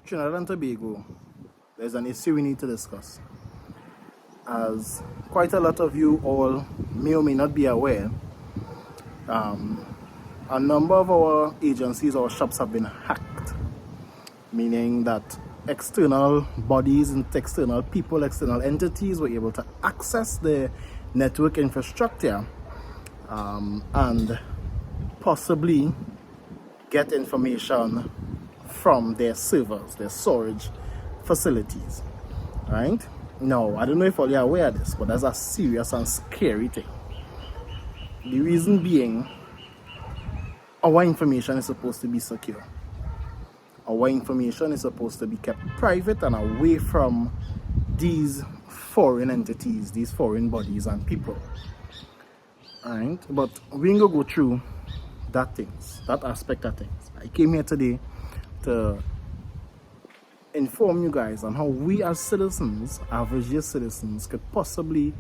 Trinidad and Tobago, there's an issue we need to discuss. As quite a lot of you all may or may not be aware, a number of our agencies or shops have been hacked, meaning that external bodies and external people, external entities were able to access the network infrastructure and possibly get information from their servers, their storage facilities, right? Now, I don't know if all you're aware of this, but that's a serious and scary thing. The reason being, our information is supposed to be secure. Our information is supposed to be kept private and away from these foreign entities, these foreign bodies and people. Right? But we ain't gonna go through that aspect of things. I came here today to inform you guys on how we as citizens, average citizens, could possibly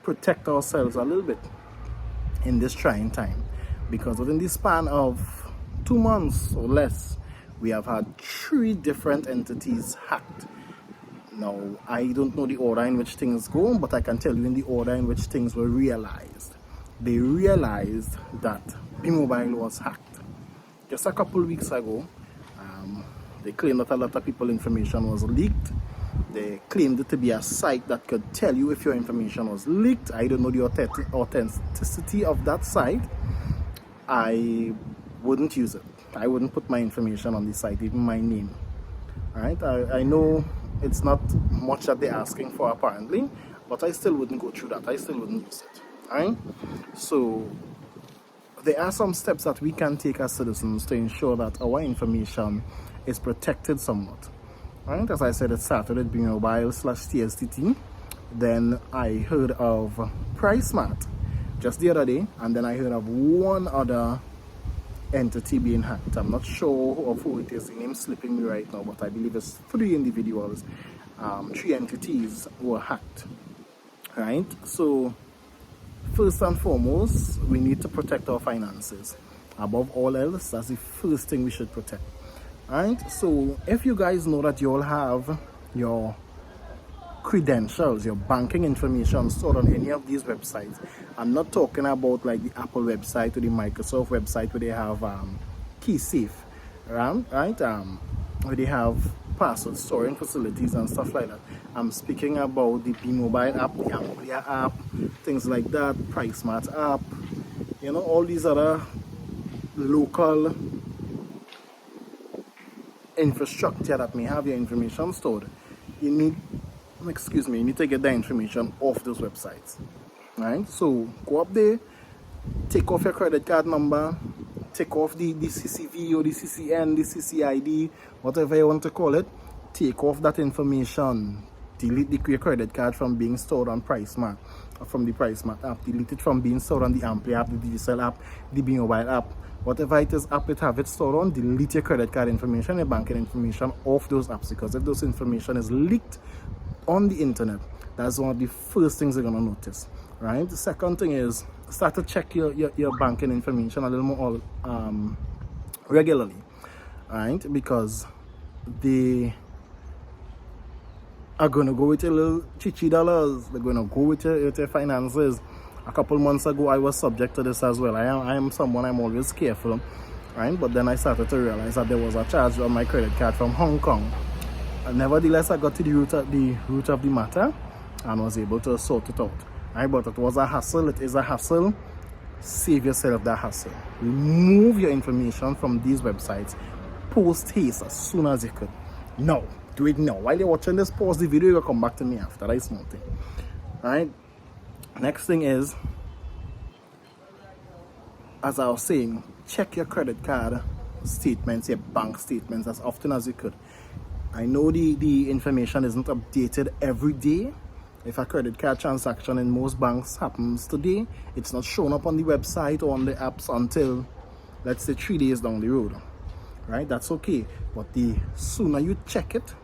protect ourselves a little bit in this trying time. Because within the span of 2 months or less, we have had 3 different entities hacked. Now, I don't know the order in which things go, but I can tell you in the order in which things were realized. They realized that B-Mobile was hacked. Just a couple weeks ago, they claimed that a lot of people's information was leaked. They claimed it to be a site that could tell you if your information was leaked. I don't know the authenticity of that site. I wouldn't use it. I wouldn't put my information on the site, even my name. Alright, I know it's not much that they're asking for apparently, but I still wouldn't go through that. I still wouldn't use it. Alright, so there are some steps that we can take as citizens to ensure that our information is protected somewhat. Alright, as I said, it started with B-Mobile/TSTT. Then I heard of PriceSmart just the other day, and then I heard of one other entity being hacked. I'm not sure of who it is. The name's slipping me right now, but I believe it's 3 individuals, 3 entities were hacked. Right? So first and foremost, we need to protect our finances. Above all else, that's the first thing we should protect. Alright, so if you guys know that you all have your credentials, your banking information stored on any of these websites, I'm not talking about like the Apple website or the Microsoft website where they have key safe, right? Where they have password storing facilities and stuff like that. I'm speaking about the B-Mobile app, the Amplia app, things like that, PriceSmart app, you know, all these other local infrastructure that may have your information stored. You need to get the information off those websites. Right? So go up there, take off your credit card number, take off the CCV or the CCN, the CCID, whatever you want to call it, take off that information. Delete your credit card from being stored on PriceSmart, from the PriceSmart app, delete it from being stored on the Amplia app, the Digital app, the B-Mobile app. Whatever it is app it have it stored on, delete your credit card information, your banking information off those apps, because if those information is leaked on the internet, that's one of the first things you're gonna notice. Right? The second thing is start to check your banking information a little more regularly. Right? Because they are gonna go with your little chichi dollars, they're gonna go with your finances. A couple months ago, I was subject to this as well. I am someone, I'm always careful, right? But then I started to realize that there was a charge on my credit card from Hong Kong. And nevertheless, I got to the root of the matter and was able to sort it out. Right? But it was a hassle. It is a hassle. Save yourself that hassle. Remove your information from these websites post haste as soon as you could. Now, do it now. While you're watching this, pause the video. You'll come back to me after. That's small thing. Right? Next thing is, as I was saying, check your credit card statements, your bank statements as often as you could. I know the information isn't updated every day. If a credit card transaction in most banks happens today, it's not shown up on the website or on the apps until, let's say, 3 days down the road. Right? That's okay. But the sooner you check it,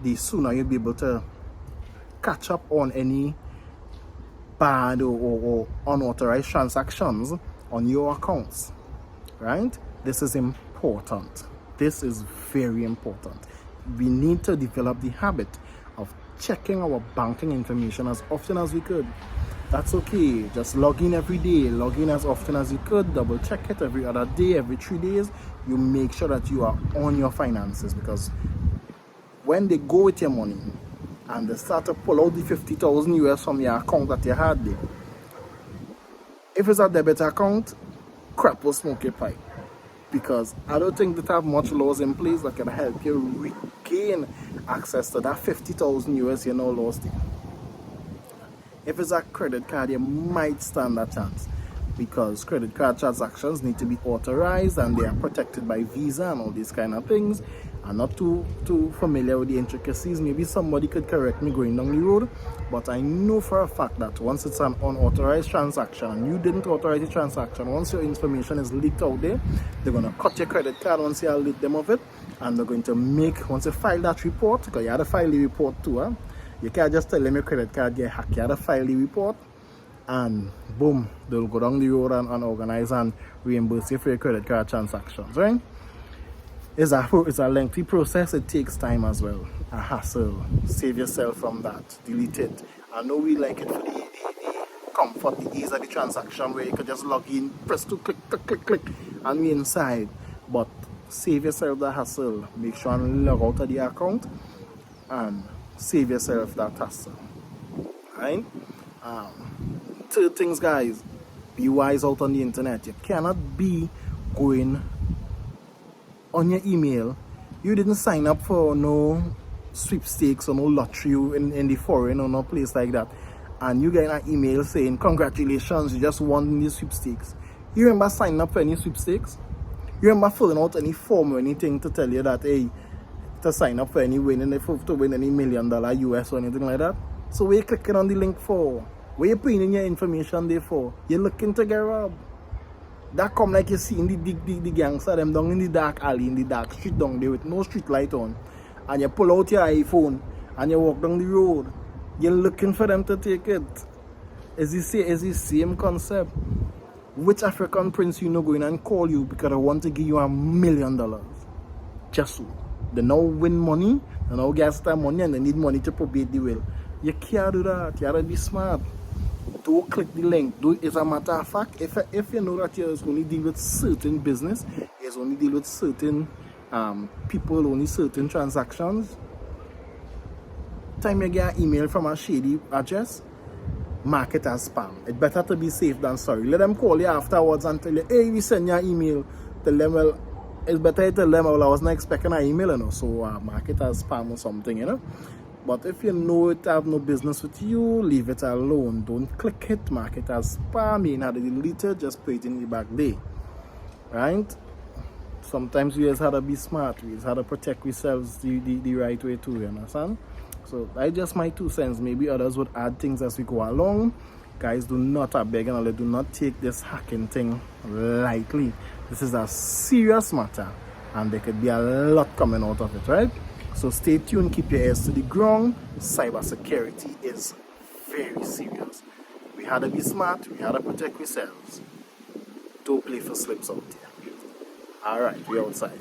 the sooner you'll be able to catch up on any bad or unauthorized transactions on your accounts. Right? This is important. This is very important. We need to develop the habit of checking our banking information as often as we could. That's okay. Just log in every day. Log in as often as you could. Double check it every other day, every 3 days. You make sure that you are on your finances, because when they go with your money and they start to pull out the 50,000 US from your account that you had there, if it's a debit account, crap will smoke your pipe. Because I don't think that have much laws in place that can help you regain access to that 50,000 US you now lost it. If it's a credit card, you might stand a chance, because credit card transactions need to be authorized and they are protected by Visa and all these kind of things. I'm not too familiar with the intricacies. Maybe somebody could correct me going down the road, but I know for a fact that once it's an unauthorized transaction and you didn't authorize the transaction, once your information is leaked out there, they're going to cut your credit card once you leak them of it, and they're going to make, once you file that report, because you have to file the report too, huh? You can't just tell them your credit card get hacked. You have to file the report, and boom, they'll go down the road and organize and reimburse you for your credit card transactions, right? It's a lengthy process. It takes time as well. A hassle. Save yourself from that. Delete it. I know we like it for the comfort, the ease of the transaction, where you could just log in, press to click, click, click, click, and we're inside. But save yourself the hassle. Make sure and log out of the account and save yourself that hassle. Right? Third things, guys, be wise out on the internet. You cannot be going on your email. You didn't sign up for no sweepstakes or no lottery in the foreign or no place like that, and you get an email saying congratulations, you just won these sweepstakes. You remember signing up for any sweepstakes? You remember filling out any form or anything to tell you that, hey, to sign up for any winning, to win any $1 million US or anything like that? So what you clicking on the link for? What you putting in your information there for? You're looking to get robbed. That come like you see in the gangster them down in the dark alley, in the dark street down there with no street light on, and you pull out your iPhone and you walk down the road. You're looking for them to take it. Is the same concept? Which African prince you know going and call you because I want to give you $1 million? Just so. They now win money, they now get their money, and they need money to probate the will. You can't do that. You gotta be smart. Don't click the link. As a matter of fact, if you know that you're only deal with certain business, you're only deal with certain people, only certain transactions, time you get an email from a shady address, mark it as spam. It's better to be safe than sorry. Let them call you afterwards and tell you, hey, we send you an email. Tell them, well, it's better to tell them, well, I wasn't expecting an email, you know, so mark it as spam or something, you know. But if you know it have no business with you, leave it alone. Don't click it, mark it as spam. You know how to delete it, just put it in the back there. Right? Sometimes we just have to be smart. We just have to protect ourselves the right way too, you understand? So I just my 2 cents. Maybe others would add things as we go along. Guys, do not, I beg and do not take this hacking thing lightly. This is a serious matter, and there could be a lot coming out of it, right? So stay tuned, keep your ears to the ground. Cybersecurity is very serious. We had to be smart, we had to protect ourselves. Don't play for slips out there. Alright, we're outside.